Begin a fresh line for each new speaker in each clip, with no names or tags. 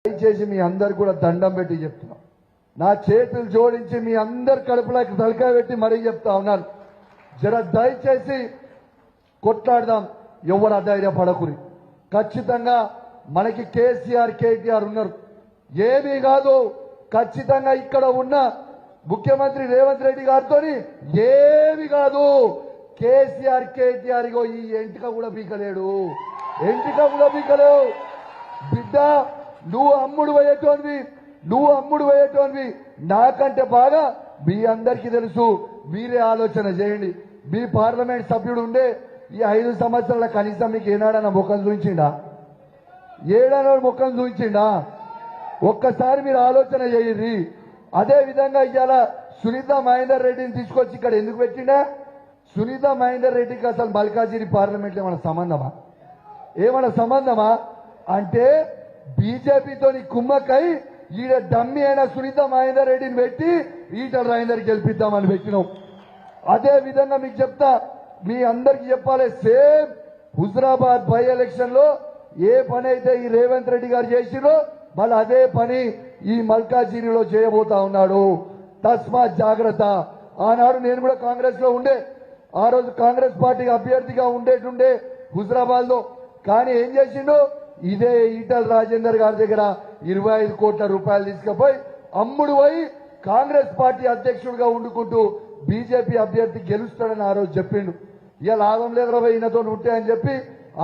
దయచేసి మీ అందరు కూడా దండం పెట్టి చెప్తున్నా, నా చేతులు జోడించి మీ అందరు కడుపులోకి తలకాయ పెట్టి మరీ చెప్తా ఉన్నాను, జర దయచేసి కొట్లాడదాం. ఎవరు అధైర్యపడకురి. ఖచ్చితంగా మనకి కేసీఆర్ కేటీఆర్ ఉన్నారు. ఏమీ కాదు, ఖచ్చితంగా ఇక్కడ ఉన్న ముఖ్యమంత్రి రేవంత్ రెడ్డి గారితో ఏమి కాదు. కేసీఆర్ కేటీఆర్ ఈ ఎంటిక కూడా పీకలేడు, ఎంటిక కూడా పీకలేవు. బిడ్డ, నువ్వు అమ్ముడు పోయేటోనివి నాకంటే బాగా మీ అందరికీ తెలుసు. మీరే ఆలోచన చేయండి. మీ పార్లమెంట్ సభ్యుడు ఉండే ఈ 5 సంవత్సరాల కనీసం మీకు ఏనాడన్నా ముఖం చూపించిండా? ఏడాడో ముఖం చూపించిండా? ఒక్కసారి మీరు ఆలోచన చేయండి. అదే విధంగా ఇవాళ సునీత మహేందర్ రెడ్డిని తీసుకొచ్చి ఇక్కడ ఎందుకు పెట్టిండా? సునీత మహేందర్ రెడ్డికి అసలు మల్కాజిగిరి పార్లమెంట్ ఏమైనా సంబంధమా అంటే బీజేపీతో కుమ్మక్కై ఈడ డమ్మి అయిన సునీత మహేందర్ రెడ్డిని పెట్టి ఈటల రాజేందర్ గెలిపిద్దామని పెట్టినాం. అదే విధంగా మీకు చెప్తా, మీ అందరికి చెప్పాలి, సేమ్ హుజరాబాద్ బై ఎలక్షన్ లో ఏ పని అయితే ఈ రేవంత్ రెడ్డి గారు చేసిరో మళ్ళీ అదే పని ఈ మల్కాజిగిరిలో చేయబోతా ఉన్నాడు. తస్మాత్ జాగ్రత్త. ఆనాడు నేను కూడా కాంగ్రెస్ లో ఉండే, ఆ రోజు కాంగ్రెస్ పార్టీ అభ్యర్థిగా ఉండేటుండే హుజరాబాద్ లో. కానీ ఏం చేసిండు? ఇదే ఈటల రాజేందర్ గారి దగ్గర 25 కోట్ల రూపాయలు తీసుకుపోయి అమ్ముడు పోయి కాంగ్రెస్ పార్టీ అధ్యక్షుడిగా ఉండుకుంటూ బీజేపీ అభ్యర్థి గెలుస్తాడని ఆ రోజు చెప్పిండు. ఇవాళ లాభం లేదురా ఈయనతో ఉంటే అని చెప్పి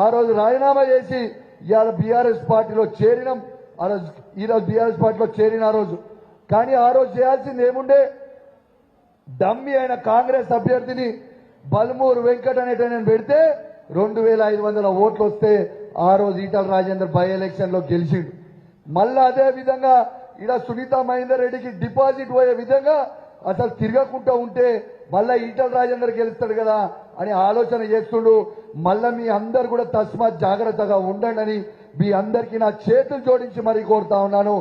ఆ రోజు రాజీనామా చేసి ఇవాళ బీఆర్ఎస్ పార్టీలో చేరినాం. ఈరోజు బీఆర్ఎస్ పార్టీలో చేరిన ఆ రోజు. కానీ ఆ రోజు చేయాల్సింది ఏముండే? డమ్మి అయిన కాంగ్రెస్ అభ్యర్థిని బల్మూరు వెంకట్ అనేటైనా పెడితే 2500 ఓట్లు వస్తే ఆ రోజు ఈటల రాజేందర్ బై ఎలక్షన్ లో గెలిచిండు. మళ్ళా అదే విధంగా ఇలా సునీత మహేందర్ రెడ్డికి డిపాజిట్ పోయే విధంగా అసలు తిరగకుండా ఉంటే మళ్ళా ఈటల రాజేందర్ గెలుస్తాడు కదా అని ఆలోచన చేస్తుండు. మళ్ళా మీ అందరు కూడా తస్మాత్ జాగ్రత్తగా ఉండండి అని మీ అందరికీ నా చేతులు జోడించి మరీ కోరుతా ఉన్నాను.